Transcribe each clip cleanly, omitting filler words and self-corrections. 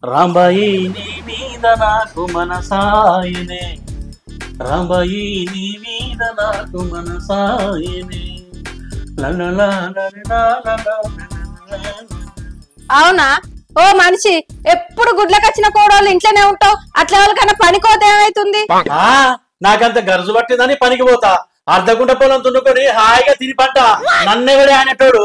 రాంబాయి నీ మీద నాకు మనసాయనే, రాంబాయి నీ మీద నాకు మనసాయనే. అవునా? ఓ మనిషి, ఎప్పుడు గుడ్లకొచ్చిన కోడోళ్ళు ఇంట్లోనే ఉంటావు, అట్లా వాళ్ళకన్నా పనికోతే ఏమైతుంది? నాకంత గరజు పట్టిందని పనికి పోతా, అర్ధగుంట పొలం తుండుకొని హాయిగా తిని పంట. నన్నెవడే అనేటోడు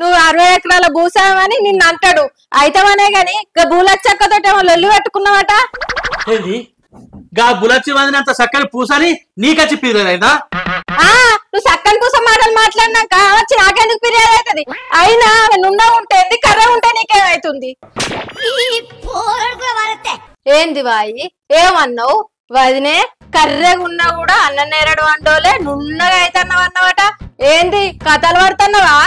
నువ్వు 60 ఎకరాల భూసామని నిన్ను అంటాడు. అయితేమనే గాని భూలచ్చక్కతోటేమో లొల్లి పెట్టుకున్నావట. ఏది గా బులచ్చి వదినంత చక్కని పూసని నీకచ్చి పీరియదా? నువ్వు చక్కని పూస మాటలు మాట్లాడినాక వచ్చి నాకెందుకు పీరియడ్ అవుతుంది? అయినా నున్న ఉంటుంది, కర్ర ఉంటే నీకేమైతుంది? ఏంది వాయి ఏమన్నావు? వదినే కర్రెగా ఉన్నా కూడా అన్న నేరడు అంటోలే నున్నగా అయితన్నావు అన్నవట. ఏంది కథలు పడుతున్నావా?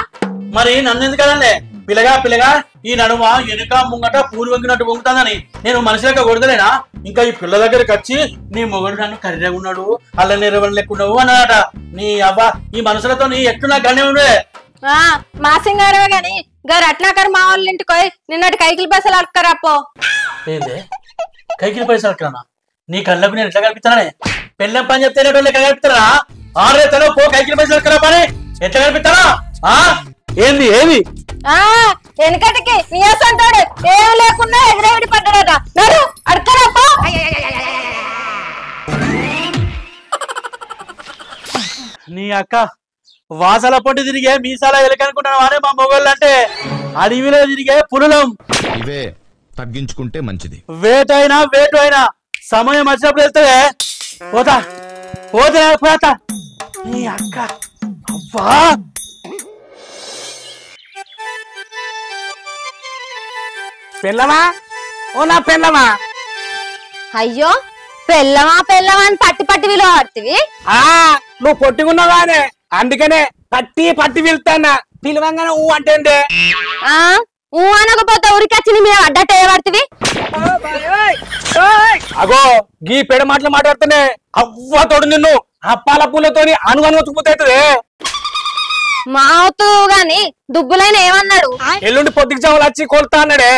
మరి నన్ను ఎందుకనండి పిల్లగా పిల్లగా ఈ నడుమ వెనుక ముంగట పూలు వంగినట్టు వంగుతానని నేను మనిషిలక కొడతలేనా? ఇంకా ఈ పిల్ల దగ్గరికి వచ్చి నీ మొగడు నన్ను కర్రెగా ఉన్నాడు, అల్ల నేరవని లెక్కున్నావు అన్నట. నీ అవ్వ ఈ మనుషులతో నీ ఎట్టు నాకు గనే ఉండే. మా సింగారవే గాని గారు అట్లాకర్ మా వాళ్ళ ఇంటికి పోయి నిన్నటి కైకిలి పైసలు అక్కరప్పో. ఏందే కైకిలి పైసలు అక్కడనా? నీ కళ్ళకు నేను ఎట్లా కల్పిస్తానే? పెళ్ళం పని చెప్తే ఎట్లా కల్పిస్తారా? ఆరేతలో పో కైకిలి పైసలు అక్కరా పని ఎట్లా కల్పిస్తారా? ఏంది ఏది వెనకటికి నీస్ అంటాడు, ఏం లేకుండా ఎదురెవిడి పడ్డాడట. నడు అడకరాపో. నీ అక్క వాసల పొట్టి తిరిగే మీసాల ఎలకనుకుంటున్నా వారే మా మొగోళ్ళు అంటే అడవిలో తిరిగే పులులం. ఇవే తగ్గించుకుంటే మంచిది. వేటైనా వేటు అయినా సమయం వచ్చినప్పుడు వెళ్తావే పోతా పోతే పోతా. నీ అక్క అవ్వా పెళ్ళమా ఓ నా పెళ్ళమా. అయ్యో పెళ్ళమా పెళ్ళమా అని పట్టి పట్టి విలువడుతుంది. నువ్వు పొట్టుకున్నావానే అందుకనే పట్టి పట్టి పిలుతానా. పిలవంగానే ఊ అంటే ఊ అనకపోతే ఊరికొచ్చి మీద అడ్డట్టు పడుతుంది. అగో గీ పెడ మాటలు మాట్లాడుతూనే అవ్వ తోడు నిన్ను అప్పాల పూలతోని అనుగనుకుపోతుంది. మావుతూ గాని దుబ్బులైన ఏమన్నాడు? ఎల్లుండి పొద్దుకు చావులు వచ్చి కొలుతా అన్నాడే.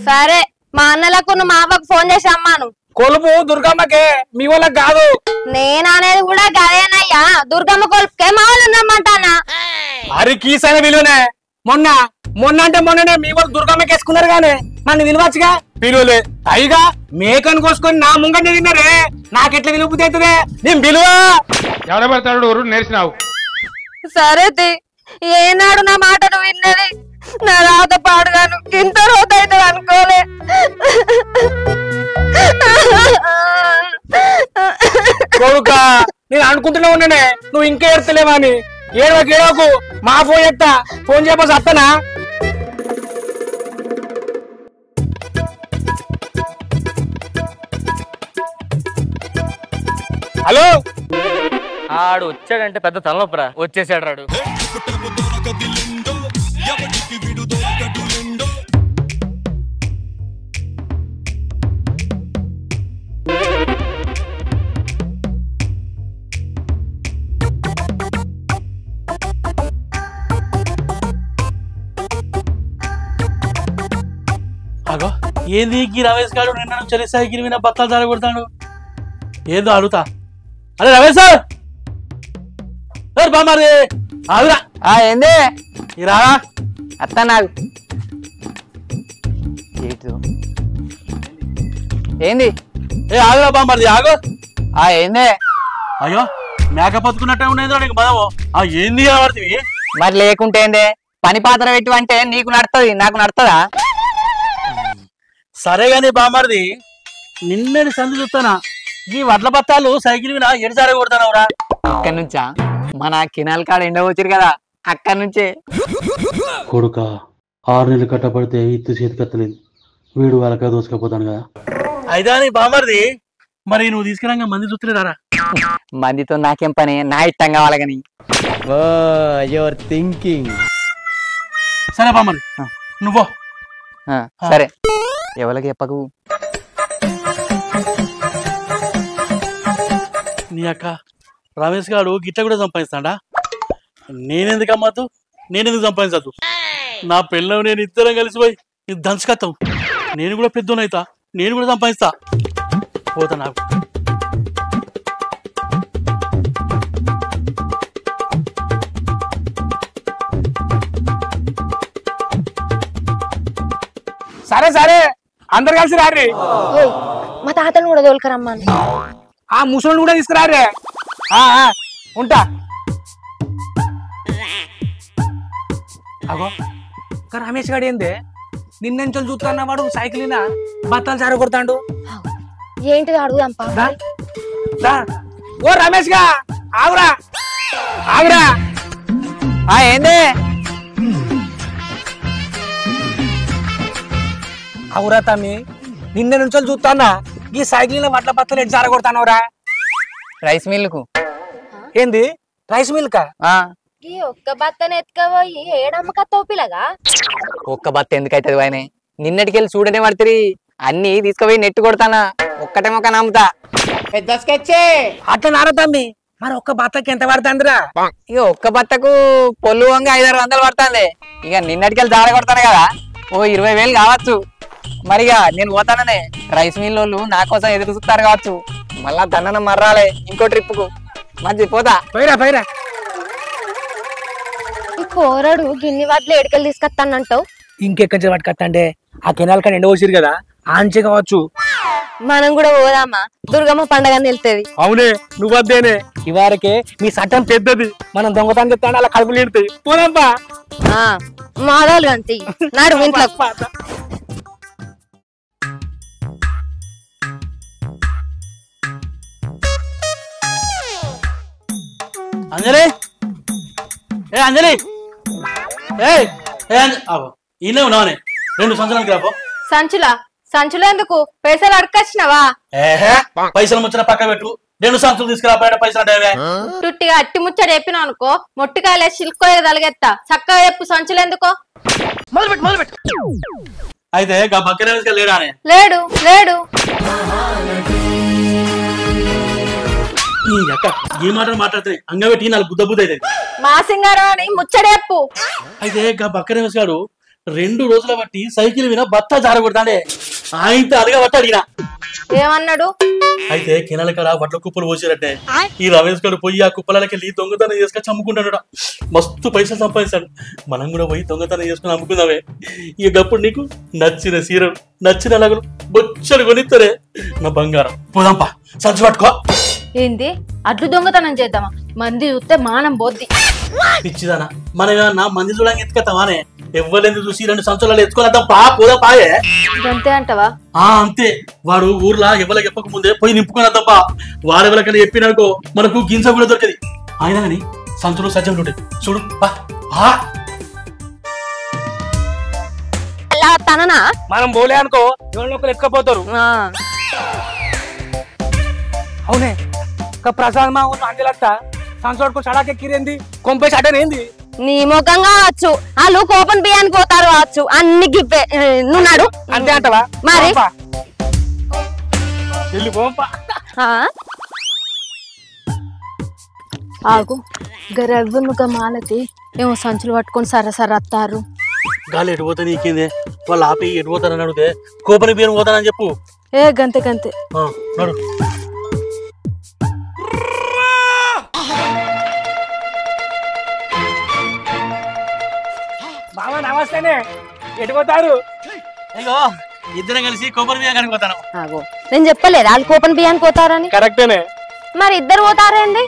సరే మా అన్నలకు మా అవ్వకు ఫోన్ చేసి అమ్మాను. కొలుపు దుర్గమ్మకే మీ వాళ్ళకి కాదు. నేననేది కూడా గదేనయ్యా, దుర్గమ్మ కొలుపుకే మా వాళ్ళు ఉన్నామంటానా. అరి కీసైన విలువనే. మొన్న అంటే మొన్ననే మీ వాళ్ళు దుర్గమ్మకి వేసుకున్నారు గానే నన్ను విలువచ్చుగా. విలువలే అయిగా మేకను కోసుకొని నా ముంగట తిన్నారే, నాకెట్లా విలువ బుద్ధి అవుతుంది? నేను విలువ ఎవడబడతాడు నేర్చినావు. సరే ఏనాడు నా మాటను విన్నది? నా రాత పాడుగాను ఇంత రోజు అయితే అనుకోలే. కొడుక నేను అనుకుంటున్నా ఉన్నానే నువ్వు ఇంకా ఏడతలేవా అని. ఏడవకు మా ఫోన్ చెప్తా. ఫోన్ చెప్పసి వస్తానా? హలో ఆడు వచ్చాడంటే పెద్ద తలనొప్పరా. వచ్చేసాడు రాడు. అగో ఏంది ఈ రమేష్ గారు నిన్న చలి సైకిల్ మీద బత్తాలు జార కొడతాడు. ఏందో అడుగుతా. అరే రమేష్ సార్ బామారి ఆగురా. ఏంది రా అత్త నాకు ఏంది? ఆగురా బామారి ఆగు. ఏంది? అయ్యో మేక పతుకున్నట్టే ఉండేది నీకు బదము. ఏంది పడుతుంది? మరి లేకుంటే ఏందే? పని పాత్ర పెట్టి అంటే నీకు నడుతుంది, నాకు నడుతుందా? సరే గాని బామారిది నిన్నటి సంధి చూస్తానా ఈ వడ్ల బత్తాలు సైకిల్ మీద ఎడిసారి కొడతానవురా. ఇక్కడ నుంచా? మన కినాల్ కాడ ఎండ వచ్చారు కదా, అక్కడి నుంచే. కొడుక 6 నెలలు కట్టబడితే ఇత్తు చేతికత్తలేదు, వీడు వాళ్ళక దోసుకపోతాను కదా. అయితే నీ బామారిది మరి నువ్వు తీసుకురాగా మంది చూస్తలేదారా? మందితో నాకేం పని, నా ఇష్టం కావాలి కానీ. Your thinking. సరే బామారి నువ్వు సరే. ఎవరికి చెప్పకు. నీ అక్క రమేష్ గారు గిట్ట కూడా సంపాదిస్తాడా? నేనెందుకు అమ్మద్దు, నేనెందుకు సంపాదించద్దు? నా పిల్లలు నేను ఇద్దరం కలిసిపోయి ఇది దంచుకత్తాం. నేను కూడా పెద్దోనైతా, నేను కూడా సంపాదిస్తా. పోతా నాకు. సరే సరే అందరు కలిసి రారి. ఓయ్, మా తాతను కూడా తోలుకరమ్మని. ఆ ముసలిని కూడా తీసుకురారే. ఉంటా. అగో రమేష్ గారు ఏందే నిన్నెంచలు చూస్తున్నా, వాడు సైకిల్ బత్తాలు సార కొడతాడు. ఏంటిది అడుగుదాంపా. ఓ రమేష్ గా ఆగురా ఆగురా. ఏందే అవురా తమ్మి, నిన్న నుంచి చూస్తానా ఈ సైకిల్ వడ్ల బత్తలు ఎటు సార కొడతానవరా? రైస్ మిల్లుకు. ఏంది రైస్ మిల్ కా? ఈ ఒక్క బత్తని ఎత్తుకపోయి ఏడమ్మకత్తావు పిల్లగా. ఒక్క బత్త ఎందుకైతుంది వాయనే? నిన్నటికెళ్ళి చూడనే పడుతుంది. అన్ని తీసుకుపోయి నెట్టు కొడతానా, ఒక్కటే మొక్క నమ్ముతా. పెద్ద స్కెచ్. అట్లా నారా తమ్మి, మరి ఒక్క బత్తకి ఎంత పడుతుందిరా? ఇక ఒక్క బత్తకు పొల్లు వంగ 500-600 పడుతుంది. ఇక నిన్నటికెళ్ళి దార కొడతాను కదా, ఓ 20,000 కావచ్చు. మరిగా నేను పోతాననే, రైస్ మిల్ వాళ్ళు నా కోసం ఎదురు చూస్తారు కావచ్చు. మళ్ళా దన్ననం మర్రాలే ఇంకో ట్రిప్కు. మంచి పోతా. పోయిరా పోయిరా. ఈ కోరడు గిన్ని వాటిలో ఎడకలు తీసుకొస్తానంటావు. ఇంకెక్కడి నుంచి పట్టుకొస్తా? ఆ కెనాల్ కానీ ఎండ పోసిరు కదా, ఆంచే కావచ్చు. మనం కూడా పోదామా? దుర్గమ్మ పండగ వెళ్తుంది. అవునే, నువ్వు వద్దేనే. ఇవారకే మీ చట్టం పెద్దది, మనం దొంగతనం చెప్తాను అలా కడుపులు నిండుతాయి. పోదాంపా. మాదాలు అంతే నాడు ఇంట్లో. అంజలి, ఏ అంజలి, ఈయనే ఉన్నావనే. 2 సంవత్సరాలకి రాపో. సంచులు ఎందుకు? పైసలు అడకొచ్చినావా? పైసలు ముచ్చిన పక్క పెట్టు. 2 సంచులు తీసుకురా. బయట పైసలు అంటే టుట్టిగా అట్టి ముచ్చట చెప్పినావు అనుకో, మొట్టికాయలే సిల్కోయ తలగెత్తా. చక్కగా చెప్పు, సంచులు ఎందుకో? అయితే బక్కనే లేడానే? లేడు లేడు. ఈ మాటలు మాట్లాడుతున్నాయి అంగబెట్టి 4 బుద్ధ బుద్ధ అయితే. మా సింగారం అని ముచ్చట చెప్పు. అయితే బక్కనే గారు 2 రోజుల బట్టి సైకిల్ మీద బత్తా జారగొడతాండే. ఆయనతో అలగా బట్ట అడిగినా. ఏమన్నాడు? అయితే కినాల కాడ వడ్ల కుప్పలు పోసిరట్టే. ఈ రమేష్ గారు పోయి ఆ కుప్పలకి వెళ్ళి దొంగతనం చేసుకొని అమ్ముకుంటాడు. మస్తు పైసలు సంపాదిస్తాడు. మనం కూడా పోయి దొంగతనం చేసుకుని అమ్ముకుందామే. ఇక గప్పుడు నీకు నచ్చిన సీరలు, నచ్చిన అలగలు బొచ్చలు కొనిస్తారే నా బంగారం. పోదాంపా, సంచి పట్టుకో. ఏంది అడ్లు దొంగతనం చేద్దామా? మంది చూస్తే మానం బోద్ది. పిచ్చిదానా, మనమేమన్నా మంది చూడడానికి ఎత్తుకెత్తామానే? ఎవ్వలేదు చూసి 2 సంవత్సరాలు ఎత్తుకొని పోదా పాయే. అంతే అంటవా? అంతే. వాడు ఊర్లో ఎవరికి చెప్పక ముందే పోయి నింపుకున్నా తప్ప వారెవరికైనా చెప్పినాకో మనకు గింజ కూడా దొరికది. ఆయన గాని సంచులు సజ్జలు ఉంటాయి చూడు. తననా మనం పోలే అనుకో, ఎవరినొకరు ఎత్తుకపోతారు. అవునే, ప్రసాద్ మా ఊరు అంజలత్త సంచోడుకు సడాకెక్కిరేంది, కొంపేసి అటేనేంది? నీ ముఖం కావచ్చు, వాళ్ళు కోపన్ బియ్యానికి పోతారు కావచ్చు. అన్ని గివ్వే. నువ్వు నాడు అంతే అంటవా? మరి ఆగు గరవ్వనుగా మాలతి ఏమో సంచులు పట్టుకొని సరసర అత్తారు. గాలి ఎటుపోతా నీకేందే? వాళ్ళు ఆపి ఎటుపోతారని అడిగితే కోపని బియ్యం పోతానని చెప్పు. గంతే గంతే. నడు. బాబా నమస్తేనే, ఎటుపోతారు? అయ్యో ఇద్దరం కలిసి కొబ్బరి బియ్యం కనుక పోతాను. నేను చెప్పలేదు వాళ్ళు కోపన్ బియ్యానికి పోతారని. కరెక్టేనే. మరి ఇద్దరు పోతారేంది?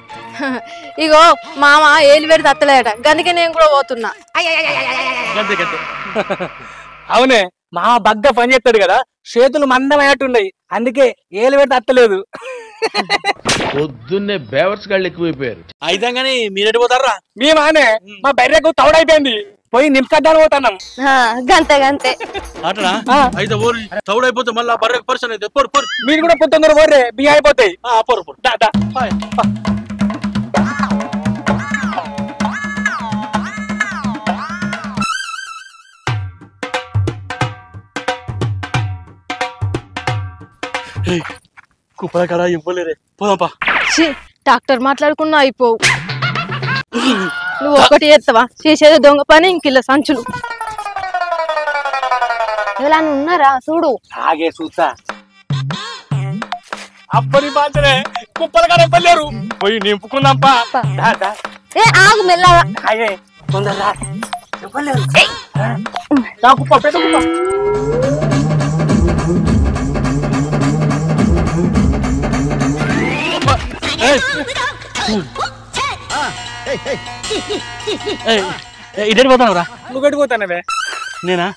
ఇగో మామ ఏలు పెడితే అత్తలేట, గందుకే నేను కూడా పోతున్నా. అవునే, మామ బగ్గ పని చేస్తాడు కదా, చేతులు మందమైనట్టున్నాయి, అందుకే ఏలు పెడితే అత్తలేదు. పొద్దున్నే బేవర్స్ గాళ్ళు ఎక్కువైపోయారు. అయితే కానీ మీరెటు పోతారా? మేమానే మా బర్రెకు తౌడైపోయింది, పోయి నింపుకద్దాని పోతున్నాం. గంతే గంతే. అట్లా అయితే ఊరి తౌడైపోతే మళ్ళీ బర్రెకు పరిచయం అయితే పొరు పొరు. మీరు కూడా పొద్దున్న పోరే, బియ్యం అయిపోతాయి. పొరు పొరు. కుప్పల కాడ ఇవ్వలేరే, పోదాంపా. డాక్టర్ మాట్లాడుకున్నా అయిపోవు. నువ్వు ఒకటి చేస్తావా? చేసేది దొంగ పని, ఇంకిల్ల సంచులు. ఎవరైనా ఉన్నారా చూడు. ఆగే చూస్తా. అప్పని బాధనే కుప్పలు కాడ ఎవ్వలేరు. పోయి నింపుకుందాంపా. ఏ ఆగు మెల్లగా. ఆగే తొందరగా ఎవ్వలేరు. కుప్ప పెద్ద కుప్ప. ఇటు పోతాను రా. నువ్వు కట్టుకోతానవే. నేనా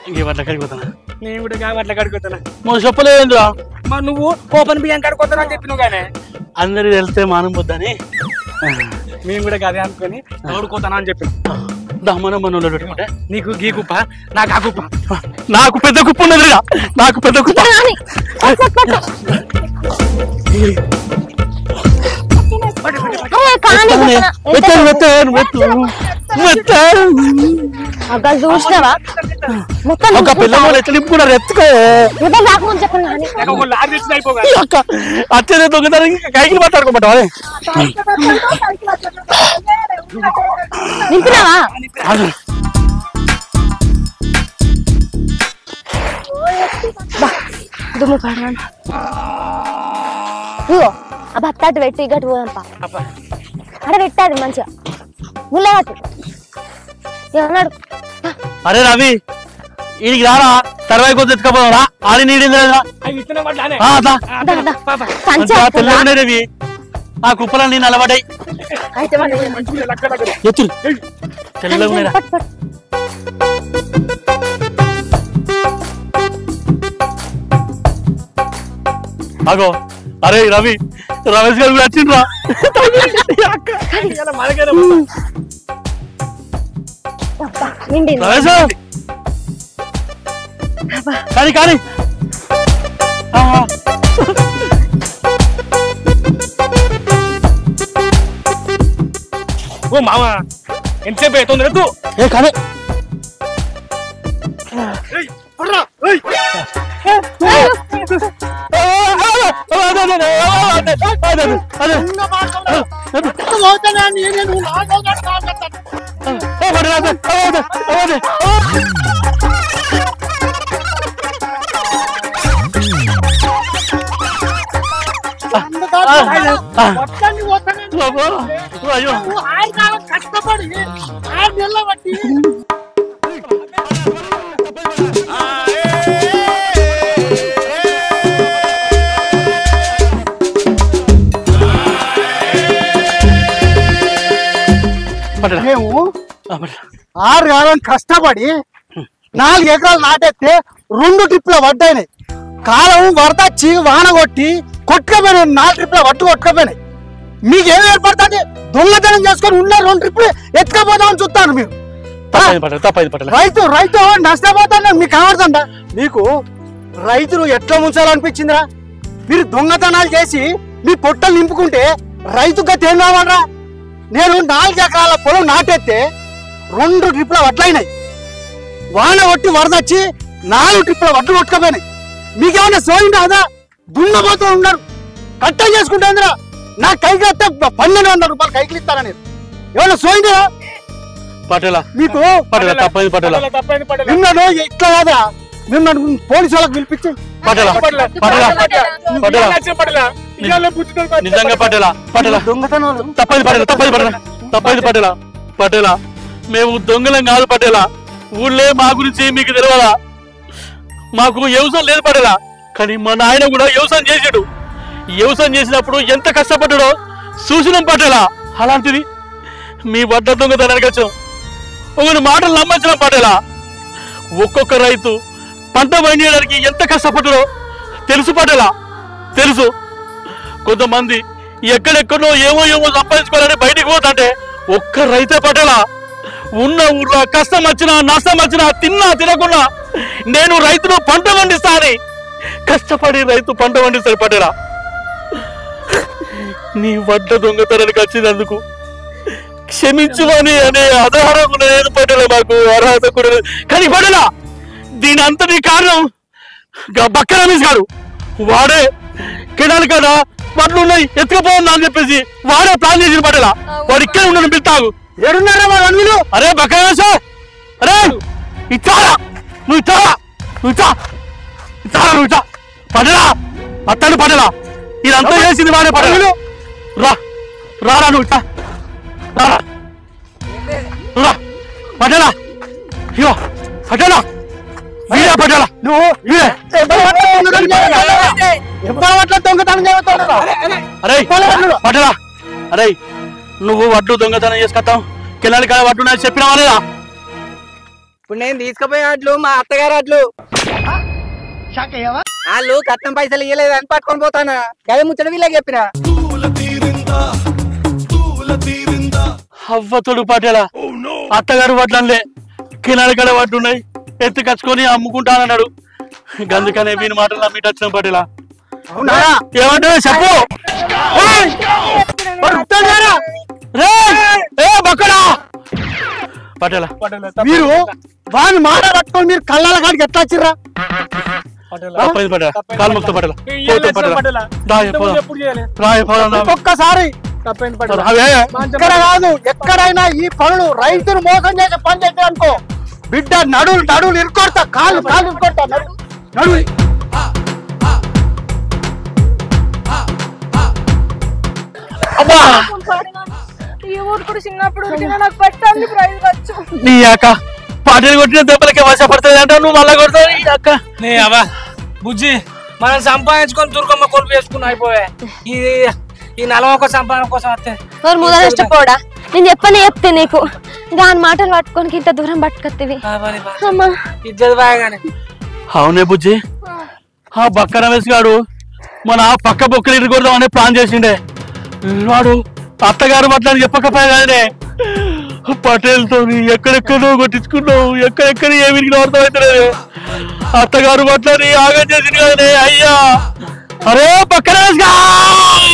ఇంకే వాటి కడిగి పోతానా? నేను కూడా అట్లా కడుకోతానా. మొన్న చెప్పలేదురా. మరి నువ్వు కోపన్ బియ్యం కడుకోతాను అని చెప్పినావు కానీ అందరికి వెళ్తే మానం పోద్దని మేము కూడా అదే అనుకుని తోడుకోతానా అని చెప్పిన. దహమనం మనలో పెట్టుకుంటే నీకు గీ కుప్ప, నాకు ఆ కుప్ప. నాకు పెద్ద కుప్ప ఉన్నది. నాకు పెద్ద కుప్ప. చూసినావా ఒక పిల్లలు ఎట్లా నింపుకున్నారు ఎత్తుకో. అచ్చే దొంగతనం కైకి మాట్లాడుకోమంటావా? నింపినావా? దుమ్ము పడరా. ఇగో ఆ భత్తాటి పెట్టి గట్టు పోదాంపా. అక్కడ పెట్టాది మంచిగా ముళ్ళగట్టు. ఏమన్నాడు? అరే రవి ఈడికి రారా, తర్వాత కొద్ది ఎత్తుకపోరా. ఆడి నీడింది తెల్లవి రవి. ఆ కుప్పలు నేను అలవాడై ఎత్తురు తెల్లగా. అగో అరే రవి, రమేష్ గారు వచ్చిండ్రా. రమేష్ కానీ కానీ ఓ మామా ఎంతసేపు అవుతుంది? ఏ కానీ కష్టపడి 6 నెలల బట్టి మేము 6 కాలం కష్టపడి 4 ఎకరాలు నాటేస్తే 2 ట్రిప్ల వడ్డాయినాయి. కాలం వరదచ్చి వాన కొట్టి కొట్టుకపోయినాయి. 4 ట్రిప్ల వడ్డు కొట్టుకపోయినాయి. మీకేం ఏర్పడుతుంది? దొంగతనం చేసుకొని ఉన్న 2 ట్రిప్లు ఎత్తుకపోతామని చూస్తాను. మీరు రైతు నష్టపోతాను మీకు కనబడుతుందా? మీకు రైతులు ఎట్లా ముంచాలనిపించిందిరా? మీరు దొంగతనాలు చేసి మీ పొట్టలు నింపుకుంటే రైతుగా ఏం కావాలరా? నేను 4 ఎకరాల పొలం నాటేస్తే 2 ట్రిప్ల వడ్లయినాయి. వాన కొట్టి వరదచ్చి 4 ట్రిప్ల వడ్లు కొట్టుకపోయినాయి. మీకేమన్నా సోయం కాదా? దున్నపోతూ ఉన్నారు. కట్టం చేసుకుంటా నా కైకి వస్తే 1200 రూపాయలు కైకిలు ఇస్తారా? నేను ఏమన్నా సోయం పటేలా మీకు తప్పైంది పటేలా. నిన్నను ఇట్లా కాదా? నిన్న పోలీసు వాళ్ళకి పిలిపించి పటేలా పటేలా పటేలా నిజంగా పటేలా పటేలా దొంగతనాలు తప్పైంది పటేలా తప్పైంది పటేలా తప్పైంది పటేలా పటేలా మేము దొంగలం కాదు పటేలా. ఊళ్ళే మా గురించి మీకు తెలియదా? మాకు వ్యవసాయం లేదు పటేలా. కానీ మా నాయన కూడా వ్యవసాయం చేసాడు. వ్యవసాయం చేసినప్పుడు ఎంత కష్టపడ్డాడో చూసినాం పటేలా. అలాంటిది మీ వడ్డ దొంగతనానికి వచ్చాం. ఒక మాటలు నమ్మించడం పటేలా. ఒక్కొక్క రైతు పంట పండించడానికి ఎంత కష్టపడ్డాడో తెలుసు పటేలా. తెలుసు. కొంతమంది ఎక్కడెక్కడో ఏమో సంపాదించుకోవాలని బయటికి పోతుంటే ఒక్క రైతే పటేలా. ఉన్న ఊర్లో కష్టం వచ్చినా నష్టం వచ్చినా తిన్నా తినకున్నా నేను రైతును పంట పండిస్తా అని కష్టపడి రైతు పంట పండిస్తాడు పటేలా. నీ వడ్డ దొంగతనానికి వచ్చినందుకు క్షమించుమని అనే ఆధారం లేదు పటేలా. మాకు అర్హత కూడా లేదు. కానీ పటేలా దీని అంతటి కారణం బక్క రమేష్ గారు. వాడే కెనాల్ కాడ వడ్లు ఉన్నాయి ఎత్తుకపోతుందా అని చెప్పేసి వాడే ప్లాన్ చేసిన పడేలా వాడు ఇక్కడ ఉండను పిలుతాగు ఏడున్నారా వాడు అన్నిలు అరే బక్కగా సార్ అరే ఇచ్చారా నువ్వు ఇచ్చారా నువ్వు ఇచ్చా పడలా అత్తడు పడలా ఇదంతా చేసింది వాడే పడలు రారా నువ్వు ఇచ్చా రారా రా పడలా ఇగో పడలా వీడే పడలా నువ్వు అరే పడలా అరే నువ్వు వడ్లు దొంగతనం చేసుకొస్తావు కిలాడి కాడ వడ్లు నాకు చెప్పినావా లేదా ఇప్పుడు నేను తీసుకుపోయే అట్లు మా అత్తగారు అట్లు వాళ్ళు కట్నం పైసలు ఇవ్వలేదు అని పట్టుకొని పోతానా అదే ముచ్చట వీళ్ళకి చెప్పిన అవ్వతోడు పటేలా అత్తగారు వడ్లే కిలాడి కాడ వడ్లు ఉన్నాయి ఎత్తి కచ్చుకొని అమ్ముకుంటానన్నాడు గందుకనే వీని మాటలు నమ్మిట వచ్చిన పటేలా ఏమంటావు చెప్పు పటేలా మీరు వాని మాట పట్టుకొని మీరు కళ్ళ కాడికి ఎట్లా వచ్చిర్రా ఒక్కసారి ఇక్కడ కాదు ఎక్కడైనా ఈ పనులు రైతులు మోసం చేసే పని చేస్తే అనుకో బిడ్డ నడువులు ఇరుకొడతా కాళ్ళు ఇరుకొడతా నడువు నీ అక్క పాటలు కొట్టిన దెబ్బలకే వశపడుతుంది అంటే నువ్వు మళ్ళా కొడతావు నీ అక్క నీ అవ్వ బుజ్జి మనం సంపాదించుకొని దుర్గమ్మ కొలుపు వేసుకుని అయిపోయా ఈ నలవొక్క సంపాదన కోసం వస్తే ముద నష్టపోడా నేను చెప్పనే చెప్తే నీకు దాని మాటలు పట్టుకొని ఇంత దూరం పట్టుకొత్తివి ఇజ్జత్ బాగానే అవునే బుజ్జి ఆ బక్క రమేష్ గాడు మన పక్క బొక్కలు ఇటు కొడదాం అనే ప్లాన్ చేసిండే వాడు అత్తగారు మాట్లాడి చెప్పకపోయానే పటేల్తో ఎక్కడెక్కడో కొట్టించుకున్నావు ఎక్కడెక్కడ ఏమి అర్థమవుతలేదు అత్తగారు మాట్లాడి ఆగం చేసింది కదనే అయ్యా అరే పక్క రమేష్